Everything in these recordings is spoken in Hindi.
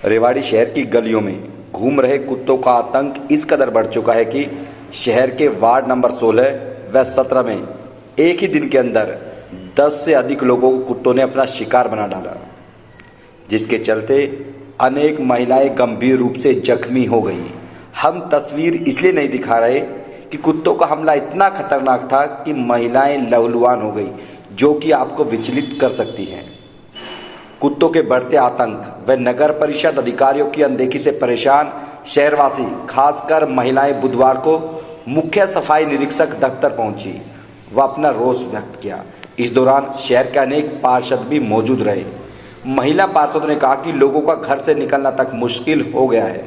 रेवाड़ी शहर की गलियों में घूम रहे कुत्तों का आतंक इस कदर बढ़ चुका है कि शहर के वार्ड नंबर 16 व 17 में एक ही दिन के अंदर 10 से अधिक लोगों को कुत्तों ने अपना शिकार बना डाला, जिसके चलते अनेक महिलाएं गंभीर रूप से जख्मी हो गई। हम तस्वीर इसलिए नहीं दिखा रहे कि कुत्तों का हमला इतना खतरनाक था कि महिलाएं लहूलुहान हो गई, जो कि आपको विचलित कर सकती हैं। कुत्तों के बढ़ते आतंक व नगर परिषद अधिकारियों की अनदेखी से परेशान शहरवासी, खासकर महिलाएं बुधवार को मुख्य सफाई निरीक्षक दफ्तर पहुंची व अपना रोष व्यक्त किया। इस दौरान शहर के अनेक पार्षद भी मौजूद रहे। महिला पार्षदों ने कहा कि लोगों का घर से निकलना तक मुश्किल हो गया है,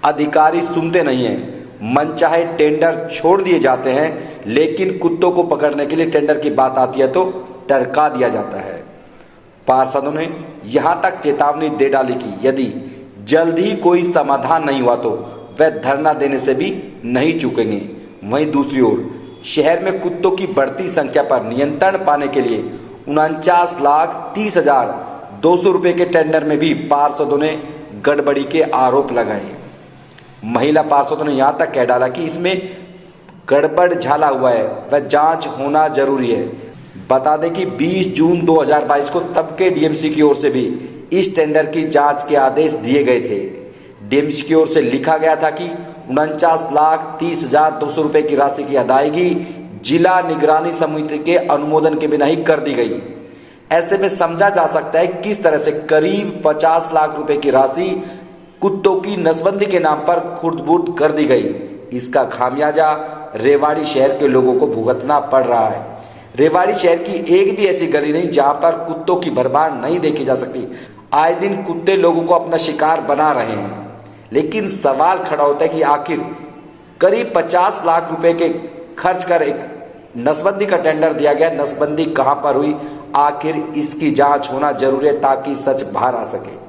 अधिकारी सुनते नहीं हैं, मनचाहे टेंडर छोड़ दिए जाते हैं, लेकिन कुत्तों को पकड़ने के लिए टेंडर की बात आती है तो टरका दिया जाता है। पार्षदों ने यहां तक चेतावनी दे डाली कि यदि जल्द ही कोई समाधान नहीं हुआ तो वह धरना देने से भी नहीं चूकेंगे। वहीं दूसरी ओर शहर में कुत्तों की बढ़ती संख्या पर नियंत्रण पाने के लिए 49,30,200 रुपये के टेंडर में भी पार्षदों ने गड़बड़ी के आरोप लगाए। महिला पार्षदों ने यहां तक कह डाला कि इसमें गड़बड़ झाला हुआ है, वह जांच होना जरूरी है। बता दें कि 20 जून 2022 को तब के डीएमसी की ओर से भी इस टेंडर की जांच के आदेश दिए गए थे। डीएमसी की ओर से लिखा गया था कि 49,30,200 रुपये की राशि की अदायगी जिला निगरानी समिति के अनुमोदन के बिना ही कर दी गई। ऐसे में समझा जा सकता है किस तरह से करीब 50 लाख रुपए की राशि कुत्तों की नसबंदी के नाम पर खुर्द-बुर्द कर दी गई। इसका खामियाजा रेवाड़ी शहर के लोगों को भुगतना पड़ रहा है। रेवाड़ी शहर की एक भी ऐसी गली नहीं जहां पर कुत्तों की भरमार नहीं देखी जा सकती। आए दिन कुत्ते लोगों को अपना शिकार बना रहे हैं, लेकिन सवाल खड़ा होता है कि आखिर करीब 50 लाख रुपए के खर्च कर एक नसबंदी का टेंडर दिया गया, नसबंदी कहां पर हुई, आखिर इसकी जांच होना जरूरी है ताकि सच बाहर आ सके।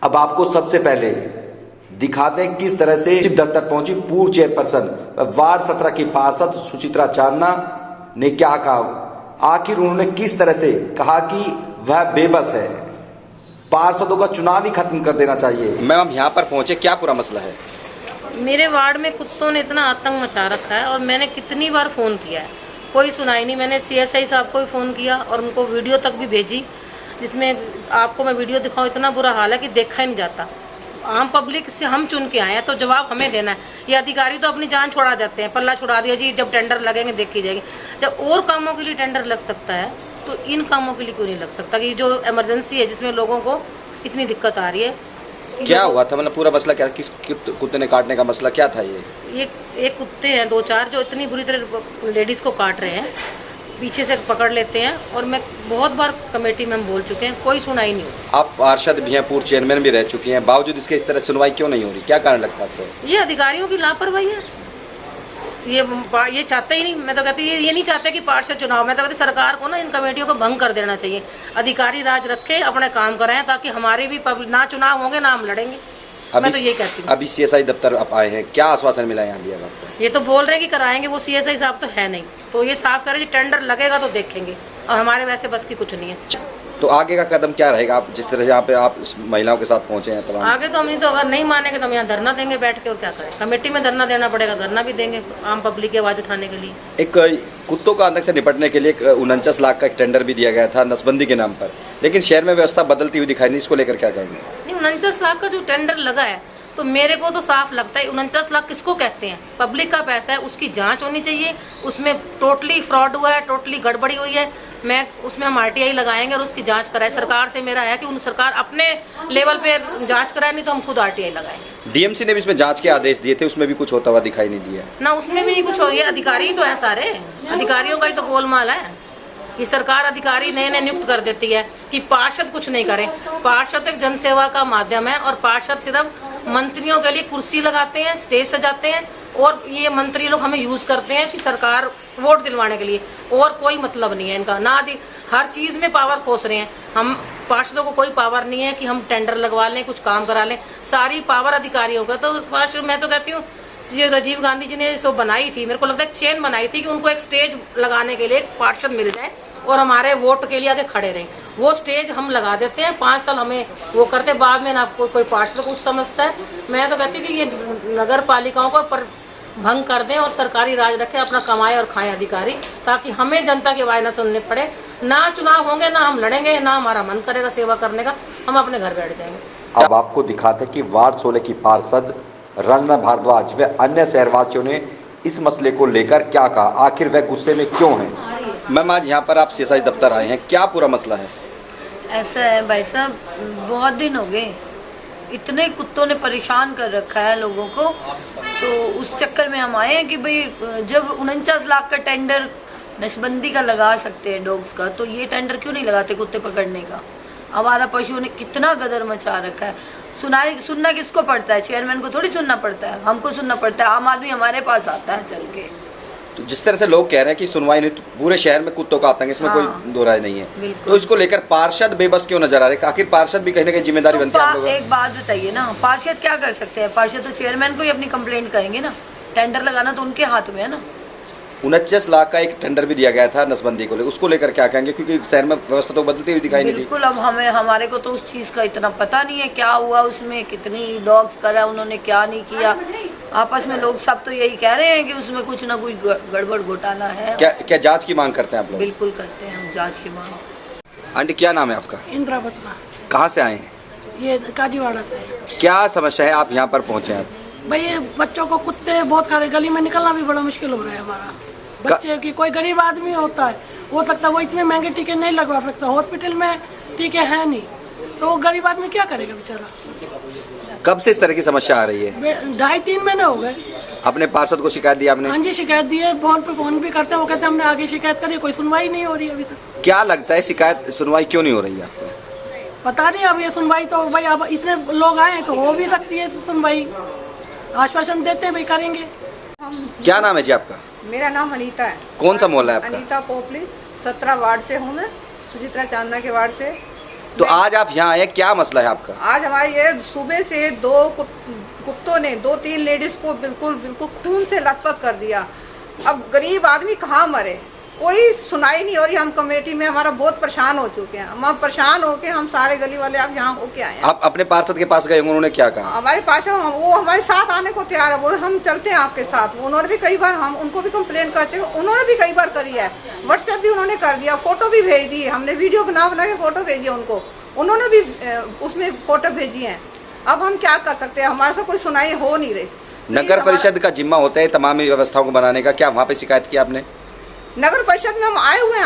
अब आपको सबसे पहले दिखाते हैं किस तरह से चिफ दफ्तर पहुंची पूर्व चेयरपर्सन वार्ड 17 की पार्षद सुचित्रा चांदना ने क्या कहा। आखिर उन्होंने किस तरह से कहा कि वह बेबस है, पार्षदों का चुनाव ही खत्म कर देना चाहिए। मैम, हम यहाँ पर पहुंचे, क्या पूरा मसला है? मेरे वार्ड में कुत्तों ने इतना आतंक मचा रखा है और मैंने कितनी बार फ़ोन किया है, कोई सुनाई नहीं। मैंने सीएसआई साहब को भी फ़ोन किया और उनको वीडियो तक भी भेजी, जिसमें आपको मैं वीडियो दिखाऊं। इतना बुरा हाल है कि देखा ही नहीं जाता। आम पब्लिक से हम चुन के आए हैं तो जवाब हमें देना है। ये अधिकारी तो अपनी जान छुड़ा जाते हैं, पल्ला छुड़ा दिया जी, जब टेंडर लगेंगे देखी जाएगी। जब और कामों के लिए टेंडर लग सकता है तो इन कामों के लिए क्यों नहीं लग सकता? कि जो इमरजेंसी है जिसमें लोगों को इतनी दिक्कत आ रही है। क्या हुआ था, मतलब पूरा मसला क्या, किस कुत्ते ने काटने का मसला क्या था? ये एक कुत्ते हैं 2-4 जो इतनी बुरी तरह लेडीज को काट रहे हैं, पीछे से पकड़ लेते हैं। और मैं बहुत बार कमेटी में हम बोल चुके हैं, कोई सुनाई नहीं होती। आप पार्षद भी हैं, पूर्व चेयरमैन भी रह चुकी हैं, बावजूद इसके इस तरह सुनवाई क्यों नहीं हो रही? क्या कारण लगता है आपको? ये अधिकारियों की लापरवाही है। ये चाहते ही नहीं। मैं तो कहती ये नहीं चाहते कि पार्षद चुनाव। मैं तो कहती सरकार को ना इन कमेटियों को भंग कर देना चाहिए। अधिकारी राज रखे, अपने काम कराएं, ताकि हमारे भी ना चुनाव होंगे ना हम लड़ेंगे। मैं तो ये कहती हूँ। अभी सीएसआई दफ्तर आप आए हैं, क्या आश्वासन मिला यहाँ भी आपको? ये तो बोल रहे हैं कि कराएंगे, वो सीएसआई साहब तो है नहीं। तो ये साफ करें, टेंडर लगेगा तो देखेंगे, और हमारे वैसे बस की कुछ नहीं है। तो आगे का कदम क्या रहेगा? आप जिस तरह यहाँ पे आप महिलाओं के साथ पहुंचे हैं तो आगे तो हम नहीं, तो अगर नहीं मानेंगे तो हम यहाँ धरना देंगे बैठ के, और क्या करें? कमेटी में धरना देना पड़ेगा, धरना भी देंगे आम पब्लिक की आवाज उठाने के लिए। एक कुत्तों का आतंक से निपटने के लिए 49 लाख का एक टेंडर भी दिया गया था नसबंदी के नाम पर, लेकिन शहर में व्यवस्था बदलती हुई दिखाई नहीं। इसको लेकर क्या कहेंगे? नहीं, 49 लाख का जो टेंडर लगा है तो मेरे को तो साफ लगता है 49 लाख किसको कहते हैं? पब्लिक का पैसा है, उसकी जांच होनी चाहिए। उसमें टोटली फ्रॉड हुआ है, टोटली गड़बड़ी हुई है। उसमें हम आरटीआई लगाएंगे और उसकी जांच कराए। सरकार से मेरा है कि उन सरकार अपने लेवल पे जांच कराए, नहीं तो हम खुद आरटीआई लगाएंगे। डीएमसी ने भी इसमें जांच के आदेश दिए थे, उसमें भी कुछ होता हुआ दिखाई नहीं दिया ना। उसमें भी नहीं कुछ हो। ये अधिकारी तो है, सारे अधिकारियों का ही तो गोलमाल है। ये सरकार अधिकारी नए नए नियुक्त कर देती है कि पार्षद कुछ नहीं करें। पार्षद एक जनसेवा का माध्यम है और पार्षद सिर्फ मंत्रियों के लिए कुर्सी लगाते हैं, स्टेज सजाते हैं, और ये मंत्री लोग हमें यूज करते हैं कि सरकार वोट दिलवाने के लिए, और कोई मतलब नहीं है इनका। ना हर चीज में पावर खोस रहे हैं। हम पार्षदों को कोई पावर नहीं है कि हम टेंडर लगवा लें, कुछ काम करा लें। सारी पावर अधिकारियों का। तो पार्षद, मैं तो कहती हूँ जो राजीव गांधी जी ने सो बनाई थी, मेरे को लगता है एक चेन बनाई थी कि उनको एक स्टेज लगाने के लिए एक पार्षद मिल जाए और हमारे वोट के लिए आगे खड़े रहें। वो स्टेज हम लगा देते हैं, 5 साल हमें वो करते, बाद में ना कोई पार्षद कुछ समझता है। मैं तो कहती हूँ कि ये नगर पालिकाओं को पर भंग कर दें और सरकारी राज रखें, अपना कमाए और खाएं अधिकारी, ताकि हमें जनता की आवाज़ न सुनने पड़े। ना चुनाव होंगे, ना हम लड़ेंगे, ना हमारा मन करेगा सेवा करने का, हम अपने घर बैठ जाएंगे। अब आपको दिखाते हैं कि वार्ड 16 की पार्षद रंजना भारद्वाज व अन्य शहरवासियों ने इस मसले को लेकर क्या कहा, आखिर वह गुस्से में क्यों हैं। मैम, आज यहाँ पर आप सीएसआई दफ्तर आए हैं, क्या पूरा मसला है? ऐसा है भाई साहब, बहुत दिन हो गए, इतने कुत्तों ने परेशान कर रखा है लोगों को, तो उस चक्कर में हम आए हैं कि भाई जब 49 लाख का टेंडर नशबंदी का लगा सकते हैं डॉग्स का, तो ये टेंडर क्यों नहीं लगाते कुत्ते पकड़ने का। आवारा पशुओं ने कितना गदर मचा रखा है। सुनना किसको पड़ता है? चेयरमैन को थोड़ी सुनना पड़ता है, हमको सुनना पड़ता है। आम आदमी हमारे पास आता है चल के। तो जिस तरह से लोग कह रहे हैं कि सुनवाई नहीं, तो पूरे शहर में कुत्तों का आतंक, इसमें कोई दो राय नहीं है, तो इसको लेकर पार्षद बेबस क्यों नजर आ रहे हैं? आखिर पार्षद भी कहीं ना कहीं जिम्मेदारी बनती है आप लोगों की। एक बात बताइए ना, पार्षद क्या कर सकते हैं? पार्षद तो चेयरमैन को ही अपनी कंप्लेंट करेंगे ना, टेंडर लगाना तो उनके हाथ में है ना। 49 लाख का एक टेंडर भी दिया गया था नसबंदी को लेकर, उसको लेकर क्या कहेंगे? क्योंकि शहर में व्यवस्था तो बदलती हुई दिखाई नहीं दी। बिल्कुल, अब हमारे को तो उस चीज का इतना पता नहीं है, क्या हुआ उसमें, कितनी डॉग्स करा उन्होंने, क्या नहीं किया। आपस में लोग सब तो यही कह रहे हैं कि उसमें कुछ ना कुछ गड़बड़ घोटाला है। क्या जांच की मांग करते हैं आप लोग? बिल्कुल करते हैं हम जांच की मांग। आंटी, क्या नाम है आपका? इंदिरा बत्रा, कहाँ से आए हैं? ये काजीवाड़ा से। क्या समस्या है, आप यहाँ पर पहुँचे हैं? भाई ये बच्चों को कुत्ते बहुत खा रहे, गली में निकलना भी बड़ा मुश्किल हो रहा है हमारा। बच्चे की कोई गरीब आदमी होता है, हो सकता है वो इतने महंगे टीके नहीं लगवा सकता, हॉस्पिटल में टीके हैं नहीं, तो वो गरीब आदमी क्या करेगा बेचारा। कब से इस तरह की समस्या आ रही है? 2.5-3 महीने हो गए। अपने पार्षद को शिकायत दी आपने? हाँ जी, शिकायत दी है, फोन पे फोन भी करते हैं, वो कहते हैं हमने आगे शिकायत करी, कोई सुनवाई नहीं हो रही अभी तक। क्या लगता है शिकायत सुनवाई क्यों नहीं हो रही है आपको? पता नहीं, अब ये सुनवाई तो भाई अब इतने लोग आए हैं तो हो भी सकती है सुनवाई, आश्वासन देते हैं भाई करेंगे। क्या नाम है जी आपका? मेरा नाम अनीता है। कौन सा मोहल्ला है आपका? अनीता पोपली, 17 वार्ड से हूँ मैं, सुचित्रा चांदना के वार्ड से। तो आज आप यहाँ आए, क्या मसला है आपका? आज हमारी ये सुबह से 2 कुत्तों ने 2-3 लेडीज को बिल्कुल खून से लथपथ कर दिया। अब गरीब आदमी कहाँ मरे, कोई सुनाई नहीं हो रही। हम कमेटी में हमारा बहुत परेशान हो चुके हैं, हम परेशान होके हम सारे गली वाले अब यहाँ होके आए हैं। आप अपने पार्षद के पास गए, उन्होंने क्या कहा? हमारे पास वो हमारे साथ आने को तैयार है, वो हम चलते हैं आपके साथ। उन्होंने भी कई बार, हम उनको भी कंप्लेन करते हैं, उन्होंने भी कई बार करी है, व्हाट्सएप भी उन्होंने कर दिया, फोटो भी भेज दी, हमने वीडियो बना के फोटो भेजी उनको, उन्होंने भी उसमें फोटो भेजी है। अब हम क्या कर सकते हैं, हमारे से कोई सुनाई हो नहीं रही। नगर परिषद का जिम्मा होता है तमाम व्यवस्थाओं को बनाने का, क्या वहाँ पे शिकायत की आपने? नगर परिषद में हम आए हुए हैं,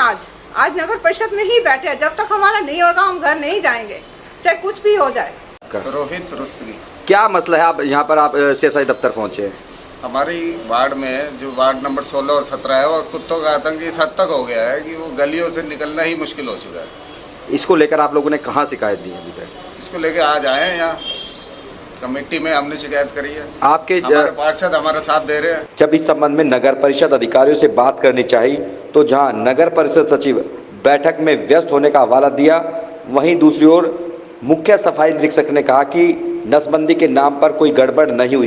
आज नगर परिषद में ही बैठे हैं। जब तक हमारा नहीं होगा हम घर नहीं जाएंगे, चाहे कुछ भी हो जाए। रोहित रुस्तगी। क्या मसला है, आप यहाँ पर आप सीएसआई दफ्तर पहुँचे हैं? हमारी वार्ड में जो वार्ड नंबर 16 और 17 है, वो कुत्तों का आतंक इस हद तक हो गया है कि वो गलियों से निकलना ही मुश्किल हो चुका है। इसको लेकर आप लोगों ने कहाँ शिकायत दी अभी तक? इसको लेकर आज आए हैं यहाँ कमेटी में, हमने शिकायत करी है। आपके हमारे पार्षद हमारा साथ दे रहे हैं। जब इस संबंध में नगर परिषद अधिकारियों से बात करनी चाहिए, तो जहां नगर परिषद सचिव बैठक में व्यस्त होने का हवाला दिया, वहीं दूसरी ओर मुख्य सफाई निरीक्षक ने कहा कि नसबंदी के नाम पर कोई गड़बड़ नहीं हुई।